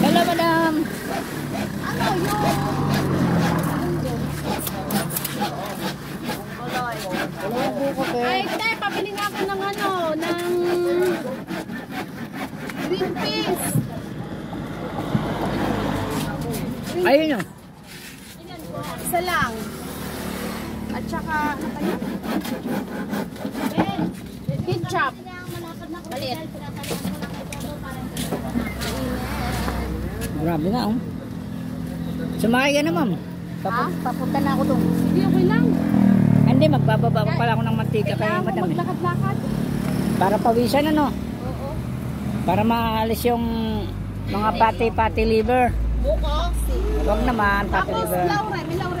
Hello, madam. Ano yun? Ay, tay, pabili nga ako ng ano, ng green peas. Ayun yun. Isa lang. At saka, ano pa yun? Ketchup. Balit. Grabe na, oh. Sumakay ka na, ma'am. Papunta na ako doon. Hindi, okay lang. Hindi, magbababa pa pala ako ng mantika kay Kailangan madam. maglakad-lakad. Para pawisan, ano? Oo. Para maalis yung mga pati-pati liver. Buko. Huwag naman, pati Tapos, liver. laurel. May laurel